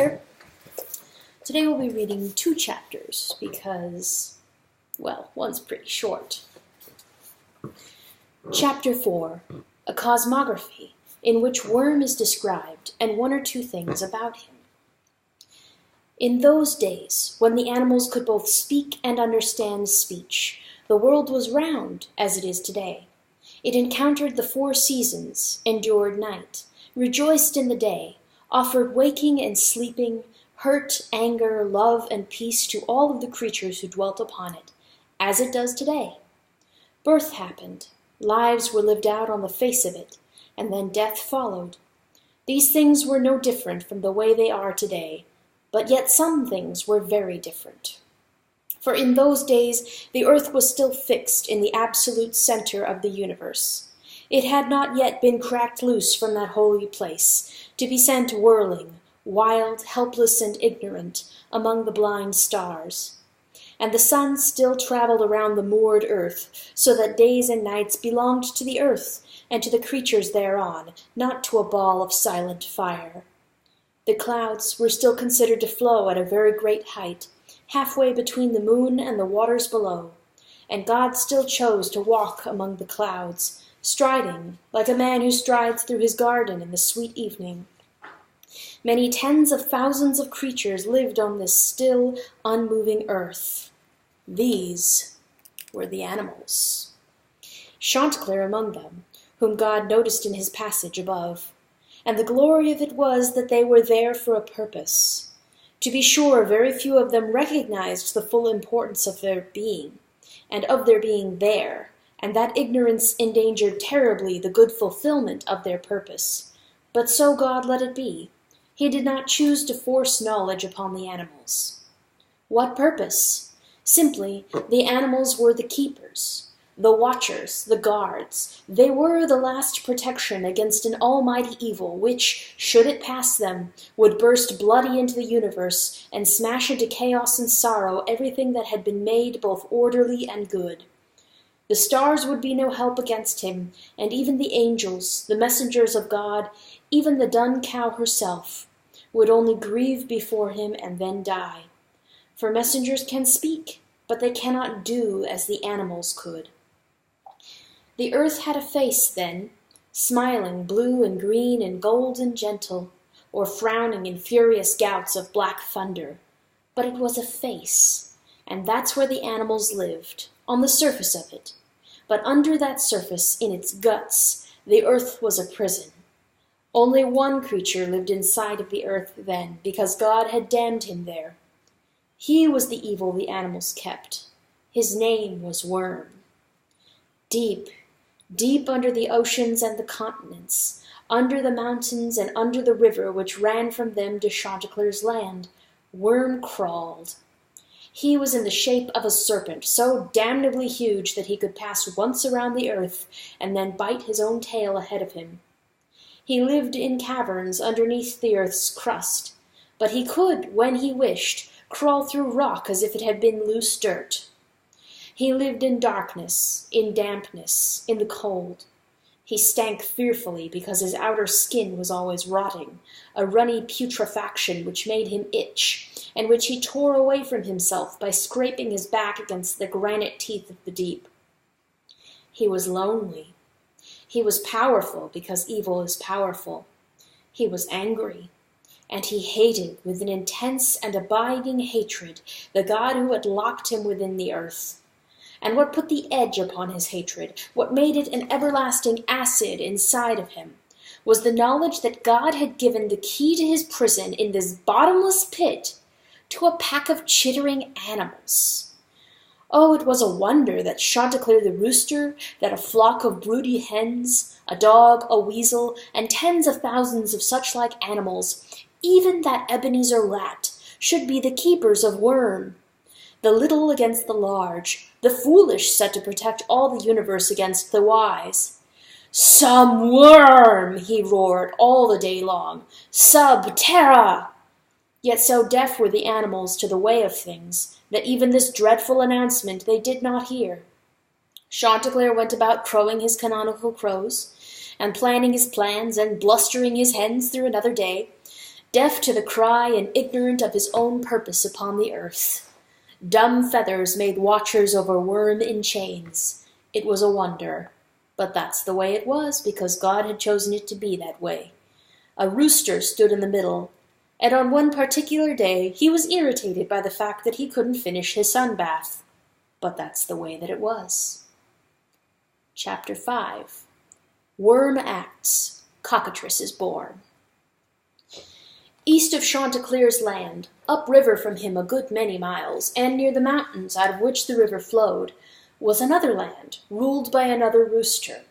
Rooster. Today we'll be reading 2 chapters because, well, one's pretty short. Chapter 4, a cosmography, in which Worm is described and 1 or 2 things about him. In those days, when the animals could both speak and understand speech, the world was round as it is today. It encountered the 4 seasons, endured night, rejoiced in the day, offered waking and sleeping, hurt, anger, love, and peace to all of the creatures who dwelt upon it, as it does today. Birth happened, lives were lived out on the face of it, and then death followed. These things were no different from the way they are today, but yet some things were very different. For in those days the earth was still fixed in the absolute center of the universe. It had not yet been cracked loose from that holy place, to be sent whirling, wild, helpless, and ignorant, among the blind stars. And the sun still traveled around the moored earth, so that days and nights belonged to the earth, and to the creatures thereon, not to a ball of silent fire. The clouds were still considered to flow at a very great height, halfway between the moon and the waters below, and God still chose to walk among the clouds, striding like a man who strides through his garden in the sweet evening. Many tens of thousands of creatures lived on this still, unmoving earth. These were the animals. Chanticleer among them, whom God noticed in his passage above, and the glory of it was that they were there for a purpose. To be sure, very few of them recognized the full importance of their being, and of their being there, and that ignorance endangered terribly the good fulfillment of their purpose. But so God let it be. He did not choose to force knowledge upon the animals. What purpose? Simply, the animals were the keepers, the watchers, the guards. They were the last protection against an almighty evil which, should it pass them, would burst bloody into the universe and smash into chaos and sorrow everything that had been made both orderly and good. The stars would be no help against him, and even the angels, the messengers of God, even the dun cow herself, would only grieve before him and then die. For messengers can speak, but they cannot do as the animals could. The earth had a face then, smiling blue and green and gold and gentle, or frowning in furious gouts of black thunder. But it was a face, and that's where the animals lived, on the surface of it. But under that surface, in its guts, the earth was a prison. Only one creature lived inside of the earth then, because God had damned him there. He was the evil the animals kept. His name was Worm. Deep, deep under the oceans and the continents, under the mountains and under the river which ran from them to Chanticleer's land, Worm crawled. He was in the shape of a serpent, so damnably huge that he could pass once around the earth and then bite his own tail ahead of him. He lived in caverns underneath the earth's crust, but he could, when he wished, crawl through rock as if it had been loose dirt. He lived in darkness, in dampness, in the cold. He stank fearfully because his outer skin was always rotting, a runny putrefaction which made him itch, and which he tore away from himself by scraping his back against the granite teeth of the deep. He was lonely. He was powerful because evil is powerful. He was angry, and he hated with an intense and abiding hatred the God who had locked him within the earth. And what put the edge upon his hatred, what made it an everlasting acid inside of him, was the knowledge that God had given the key to his prison in this bottomless pit to a pack of chittering animals. Oh, it was a wonder that Chanticleer the rooster, that a flock of broody hens, a dog, a weasel, and tens of thousands of such-like animals, even that Ebenezer rat, should be the keepers of Worm. The little against the large, the foolish set to protect all the universe against the wise. "Some worm!" he roared all the day long. "Sub terra!" Yet so deaf were the animals to the way of things that even this dreadful announcement they did not hear. Chanticleer went about crowing his canonical crows, and planning his plans, and blustering his hens through another day, deaf to the cry and ignorant of his own purpose upon the earth. Dumb feathers made watchers over worm in chains. It was a wonder, but that's the way it was, because God had chosen it to be that way. A rooster stood in the middle, and on one particular day he was irritated by the fact that he couldn't finish his sun bath. But that's the way that it was. Chapter 5. Worm acts. Cockatrice is born. East of Chanticleer's land, upriver from him a good many miles, and near the mountains out of which the river flowed, was another land, ruled by another rooster.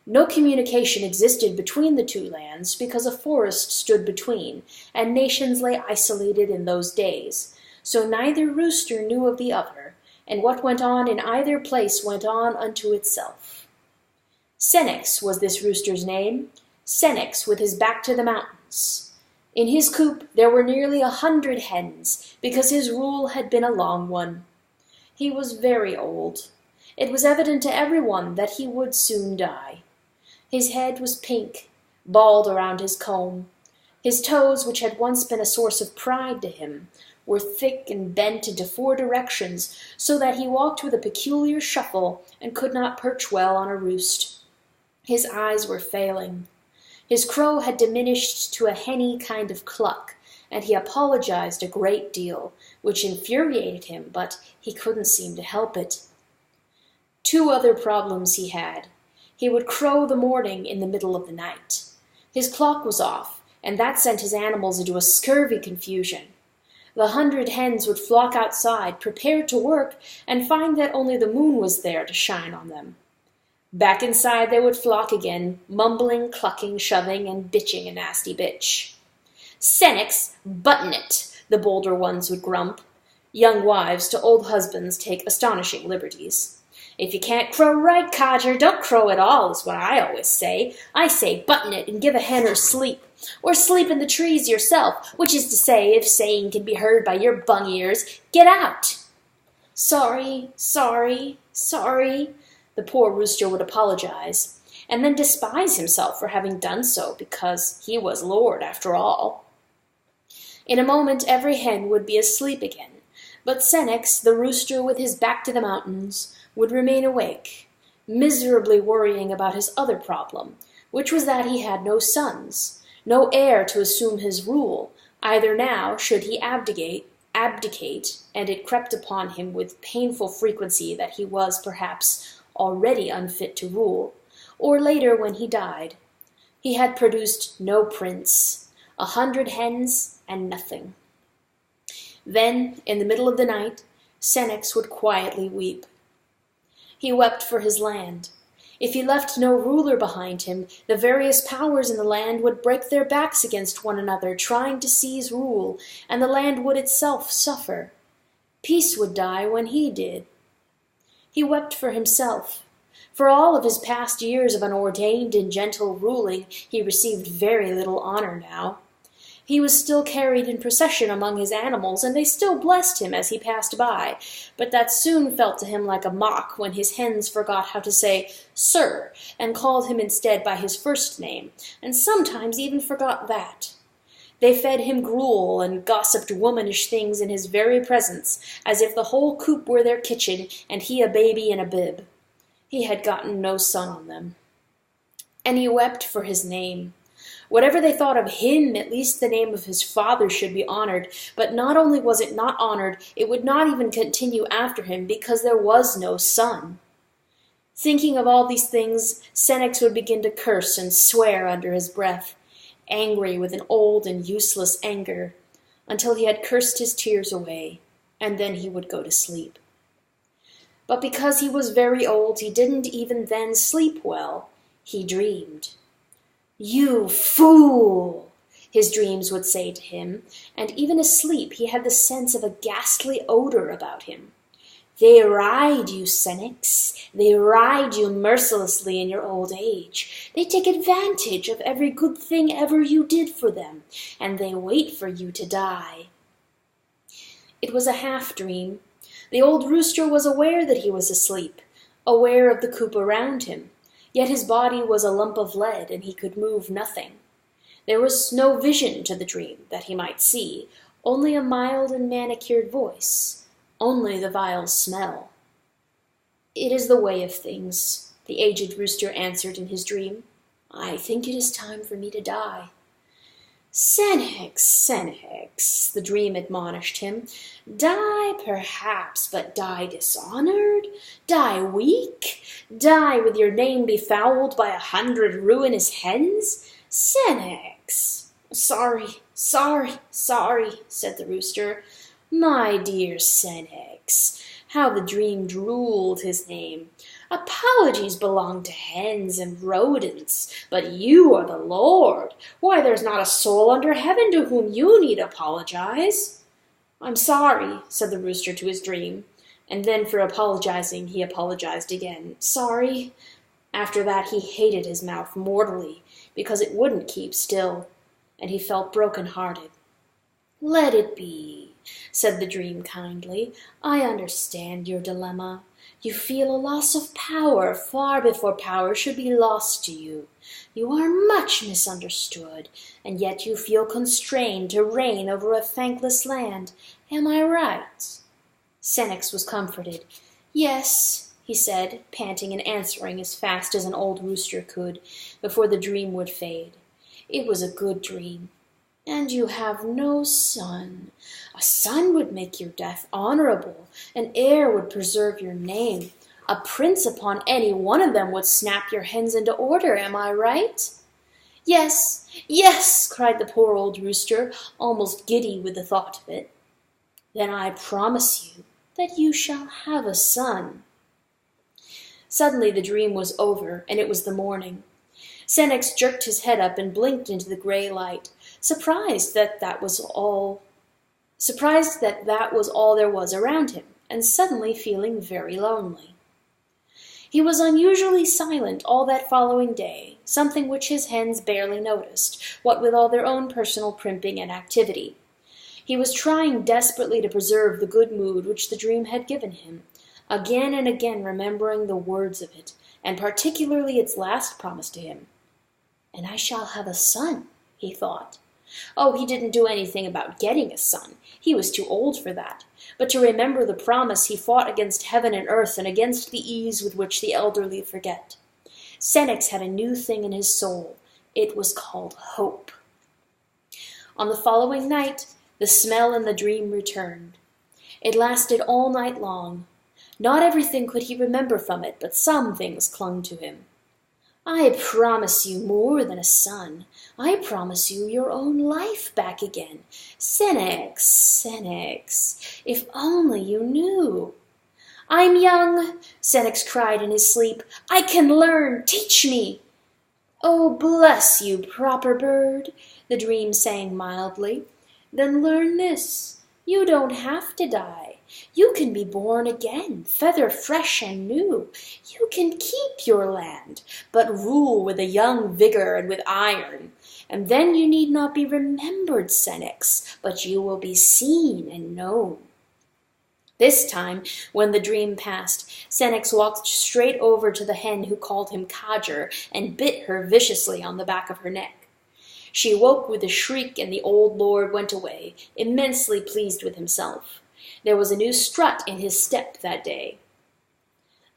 No communication existed between the two lands, because a forest stood between, and nations lay isolated in those days, so neither rooster knew of the other, and what went on in either place went on unto itself. Senex was this rooster's name, Senex with his back to the mountains. In his coop there were nearly 100 hens, because his rule had been a long one. He was very old. It was evident to everyone that he would soon die. His head was pink, bald around his comb. His toes, which had once been a source of pride to him, were thick and bent into 4 directions, so that he walked with a peculiar shuffle and could not perch well on a roost. His eyes were failing. His crow had diminished to a henny kind of cluck, and he apologized a great deal, which infuriated him, but he couldn't seem to help it. 2 other problems he had. He would crow the morning in the middle of the night. His clock was off, and that sent his animals into a scurvy confusion. The 100 hens would flock outside, prepared to work, and find that only the moon was there to shine on them. Back inside they would flock again, mumbling, clucking, shoving, and bitching a nasty bitch. "Senex, button it," the bolder ones would grump. Young wives to old husbands take astonishing liberties. "If you can't crow right, codger, don't crow at all," is what I always say. I say button it and give a hen her sleep. Or sleep in the trees yourself, which is to say, if saying can be heard by your bung ears, get out. "Sorry, sorry, sorry," the poor rooster would apologize, and then despise himself for having done so, because he was lord after all. In a moment every hen would be asleep again, but Senex, the rooster with his back to the mountains, would remain awake, miserably worrying about his other problem, which was that he had no sons, no heir to assume his rule, either now should he abdicate, and it crept upon him with painful frequency that he was, perhaps, already unfit to rule, or later when he died. He had produced no prince, 100 hens and nothing. Then, in the middle of the night, Senex would quietly weep. He wept for his land. If he left no ruler behind him, the various powers in the land would break their backs against one another, trying to seize rule, and the land would itself suffer. Peace would die when he did. He wept for himself. For all of his past years of unordained and gentle ruling, he received very little honor now. He was still carried in procession among his animals, and they still blessed him as he passed by, but that soon felt to him like a mock when his hens forgot how to say "sir," and called him instead by his first name, and sometimes even forgot that. They fed him gruel and gossiped womanish things in his very presence, as if the whole coop were their kitchen and he a baby in a bib. He had gotten no son on them. And he wept for his name. Whatever they thought of him, at least the name of his father should be honored, but not only was it not honored, it would not even continue after him, because there was no son. Thinking of all these things, Senex would begin to curse and swear under his breath, angry with an old and useless anger, until he had cursed his tears away, and then he would go to sleep. But because he was very old, he didn't even then sleep well. He dreamed. "You fool!" his dreams would say to him, and even asleep he had the sense of a ghastly odor about him. "They ride you, Senex. They ride you mercilessly in your old age. They take advantage of every good thing ever you did for them, and they wait for you to die." It was a half-dream. The old rooster was aware that he was asleep, aware of the coop around him, yet his body was a lump of lead, and he could move nothing. There was no vision to the dream that he might see, only a mild and manicured voice, only the vile smell. "It is the way of things," the aged rooster answered in his dream. "I think it is time for me to die." "Senex, Senex," the dream admonished him, "die perhaps, but die dishonored? Die weak? Die with your name befouled by 100 ruinous hens? Senex!" "Sorry, sorry, sorry," said the rooster. "My dear Senex," how the dream drooled his name. "Apologies belong to hens and rodents, but you are the Lord. Why, there's not a soul under heaven to whom you need apologize." "I'm sorry," said the rooster to his dream, and then for apologizing he apologized again. "Sorry." After that he hated his mouth mortally, because it wouldn't keep still, and he felt broken-hearted. "Let it be," said the dream kindly. "I understand your dilemma. You feel a loss of power far before power should be lost to you. You are much misunderstood, and yet you feel constrained to reign over a thankless land. Am I right?" Senex was comforted. "Yes," he said, panting and answering as fast as an old rooster could, before the dream would fade. "It was a good dream. And you have no son. A son would make your death honorable. An heir would preserve your name. A prince upon any one of them would snap your hens into order. Am I right?" "Yes, yes," cried the poor old rooster, almost giddy with the thought of it. "Then I promise you that you shall have a son." Suddenly the dream was over, and it was the morning. Senex jerked his head up and blinked into the gray light, surprised that that was all there was around him, and suddenly feeling very lonely. He was unusually silent all that following day, something which his hens barely noticed, what with all their own personal primping and activity. He was trying desperately to preserve the good mood which the dream had given him, again and again remembering the words of it, and particularly its last promise to him. "And I shall have a son," he thought. Oh, he didn't do anything about getting a son. He was too old for that. But to remember the promise, he fought against heaven and earth and against the ease with which the elderly forget. Senex had a new thing in his soul. It was called hope. On the following night, the smell in the dream returned. It lasted all night long. Not everything could he remember from it, but some things clung to him. "I promise you more than a son. I promise you your own life back again. Senex, Senex, if only you knew." "I'm young," Senex cried in his sleep. "I can learn. Teach me." "Oh, bless you, proper bird," the dream sang mildly. "Then learn this. You don't have to die. You can be born again, feather fresh and new. You can keep your land, but rule with a young vigor and with iron. And then you need not be remembered, Senex, but you will be seen and known." This time, when the dream passed, Senex walked straight over to the hen who called him Codger and bit her viciously on the back of her neck. She woke with a shriek, and the old lord went away, immensely pleased with himself. There was a new strut in his step that day.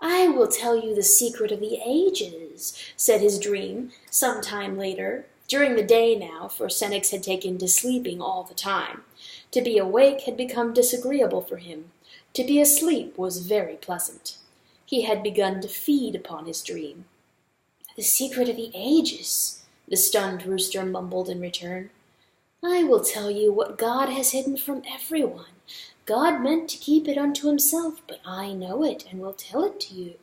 "I will tell you the secret of the ages," said his dream, some time later, during the day now, for Senex had taken to sleeping all the time. To be awake had become disagreeable for him. To be asleep was very pleasant. He had begun to feed upon his dream. "The secret of the ages," the stunned rooster mumbled in return. "I will tell you what God has hidden from everyone. God meant to keep it unto himself, but I know it and will tell it to you."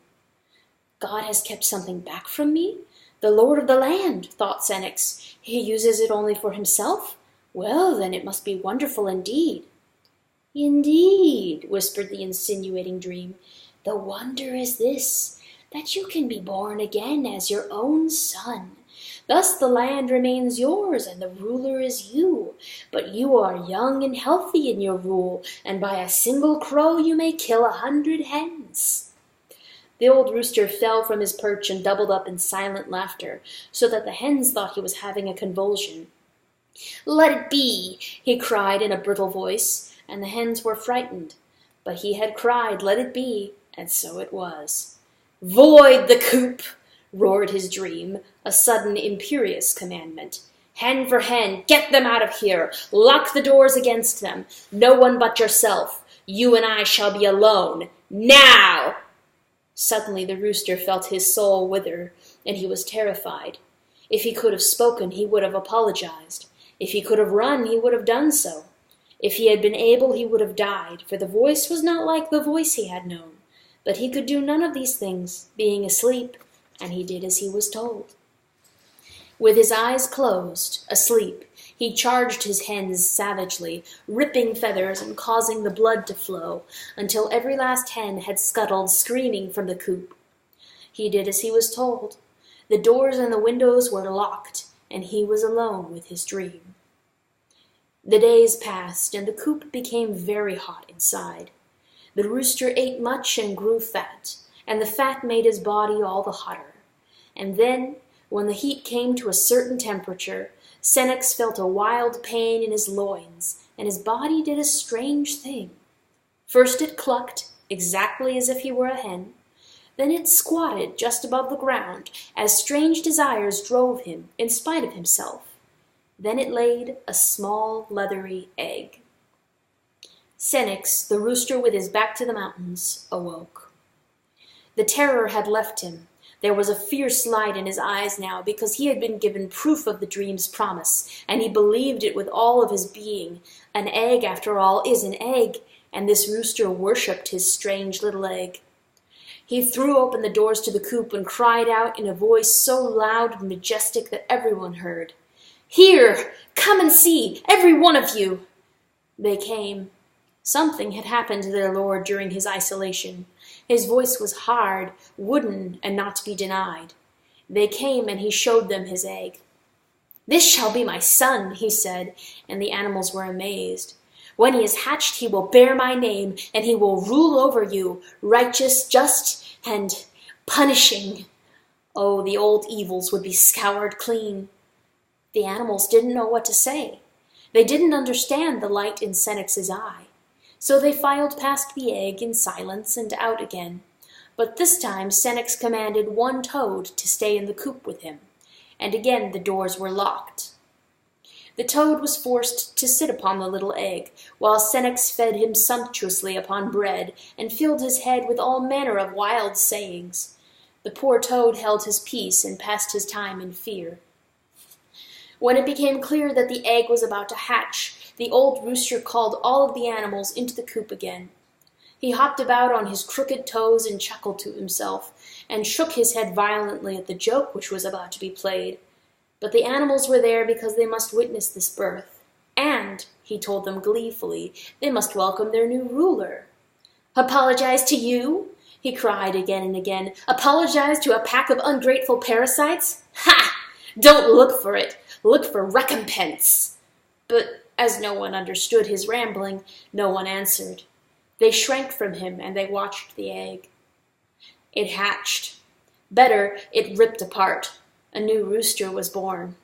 "God has kept something back from me? The Lord of the land," thought Senex. "He uses it only for himself? Well, then it must be wonderful indeed." "Indeed," whispered the insinuating dream. "The wonder is this, that you can be born again as your own son. Thus the land remains yours, and the ruler is you. But you are young and healthy in your rule, and by a single crow you may kill 100 hens." The old rooster fell from his perch and doubled up in silent laughter, so that the hens thought he was having a convulsion. "Let it be!" he cried in a brittle voice, and the hens were frightened. But he had cried, "Let it be," and so it was. "Void the coop!" roared his dream, a sudden imperious commandment. "Hen for hen, get them out of here! Lock the doors against them! No one but yourself! You and I shall be alone! Now!" Suddenly the rooster felt his soul wither, and he was terrified. If he could have spoken, he would have apologized. If he could have run, he would have done so. If he had been able, he would have died, for the voice was not like the voice he had known. But he could do none of these things, being asleep, and he did as he was told. With his eyes closed, asleep, he charged his hens savagely, ripping feathers and causing the blood to flow, until every last hen had scuttled screaming from the coop. He did as he was told. The doors and the windows were locked, and he was alone with his dream. The days passed, and the coop became very hot inside. The rooster ate much and grew fat, and the fat made his body all the hotter. And then, when the heat came to a certain temperature, Senex felt a wild pain in his loins, and his body did a strange thing. First it clucked, exactly as if he were a hen. Then it squatted just above the ground, as strange desires drove him in spite of himself. Then it laid a small, leathery egg. Senex, the rooster with his back to the mountains, awoke. The terror had left him. There was a fierce light in his eyes now, because he had been given proof of the dream's promise, and he believed it with all of his being. An egg, after all, is an egg, and this rooster worshipped his strange little egg. He threw open the doors to the coop and cried out in a voice so loud and majestic that everyone heard. "Here! Come and see, every one of you!" They came. Something had happened to their lord during his isolation. His voice was hard, wooden, and not to be denied. They came, and he showed them his egg. "This shall be my son," he said, and the animals were amazed. "When he is hatched, he will bear my name, and he will rule over you, righteous, just, and punishing." Oh, the old evils would be scoured clean. The animals didn't know what to say. They didn't understand the light in Senex's eye. So they filed past the egg in silence and out again. But this time Senex commanded one toad to stay in the coop with him, and again the doors were locked. The toad was forced to sit upon the little egg, while Senex fed him sumptuously upon bread and filled his head with all manner of wild sayings. The poor toad held his peace and passed his time in fear. When it became clear that the egg was about to hatch, the old rooster called all of the animals into the coop again. He hopped about on his crooked toes and chuckled to himself, and shook his head violently at the joke which was about to be played. But the animals were there because they must witness this birth, and, he told them gleefully, they must welcome their new ruler. "Apologize to you?" he cried again and again. "Apologize to a pack of ungrateful parasites? Ha! Don't look for it. Look for recompense." But as no one understood his rambling, no one answered. They shrank from him, and they watched the egg. It hatched. Better, it ripped apart. A new rooster was born.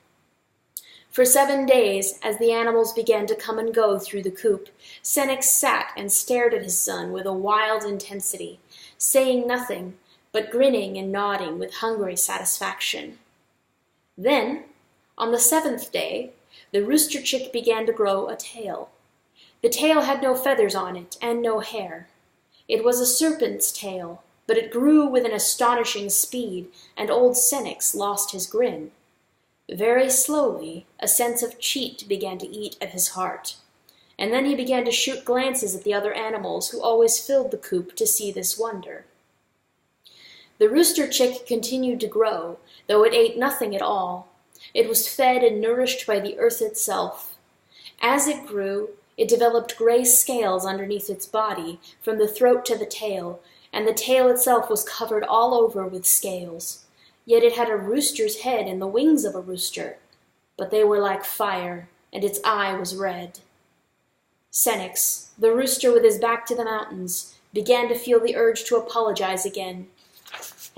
For 7 days, as the animals began to come and go through the coop, Senex sat and stared at his son with a wild intensity, saying nothing, but grinning and nodding with hungry satisfaction. Then, on the 7th day, the rooster chick began to grow a tail. The tail had no feathers on it and no hair. It was a serpent's tail, but it grew with an astonishing speed, and old Senex lost his grin. Very slowly, a sense of cheat began to eat at his heart, and then he began to shoot glances at the other animals who always filled the coop to see this wonder. The rooster chick continued to grow, though it ate nothing at all. It was fed and nourished by the earth itself. As it grew, it developed gray scales underneath its body, from the throat to the tail, and the tail itself was covered all over with scales. Yet it had a rooster's head and the wings of a rooster, but they were like fire, and its eye was red. Senex, the rooster with his back to the mountains, began to feel the urge to apologize again.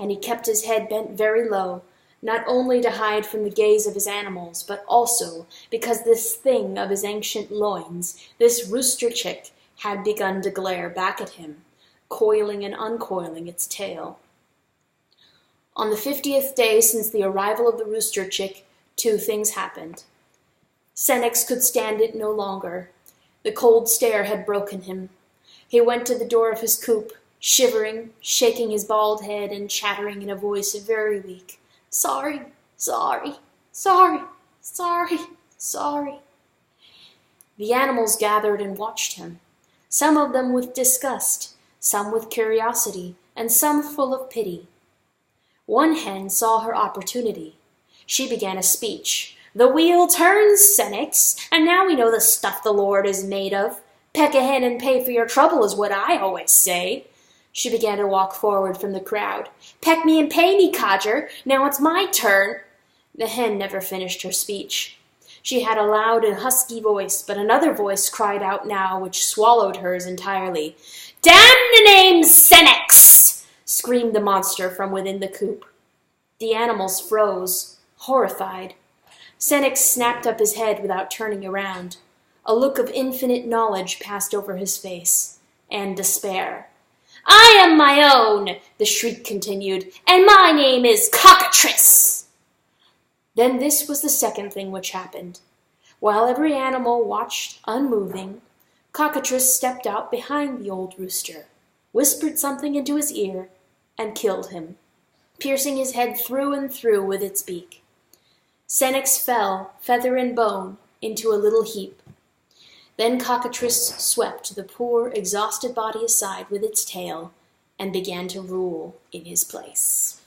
and he kept his head bent very low, not only to hide from the gaze of his animals, but also because this thing of his ancient loins, this rooster chick, had begun to glare back at him, coiling and uncoiling its tail. On the 50th day since the arrival of the rooster chick, two things happened. Senex could stand it no longer. The cold stare had broken him. He went to the door of his coop, shivering, shaking his bald head and chattering in a voice very weak. Sorry, sorry, sorry, sorry, sorry. The animals gathered and watched him, some of them with disgust, some with curiosity, and some full of pity. One hen saw her opportunity. She began a speech. The wheel turns, Senex, and now we know the stuff the Lord is made of. Peck a hen and pay for your trouble is what I always say. She began to walk forward from the crowd. Peck me and pay me, codger. Now it's my turn. The hen never finished her speech. She had a loud and husky voice, but another voice cried out now which swallowed hers entirely. Damn the name Senex! Screamed the monster from within the coop. The animals froze, horrified. Senex snapped up his head without turning around. A look of infinite knowledge passed over his face, and despair. I am my own, the shriek continued, and my name is Cockatrice. Then this was the second thing which happened. While every animal watched unmoving, Cockatrice stepped out behind the old rooster, whispered something into his ear, and killed him, piercing his head through and through with its beak. Senex fell, feather and bone, into a little heap. Then Cockatrice swept the poor, exhausted body aside with its tail and began to rule in his place.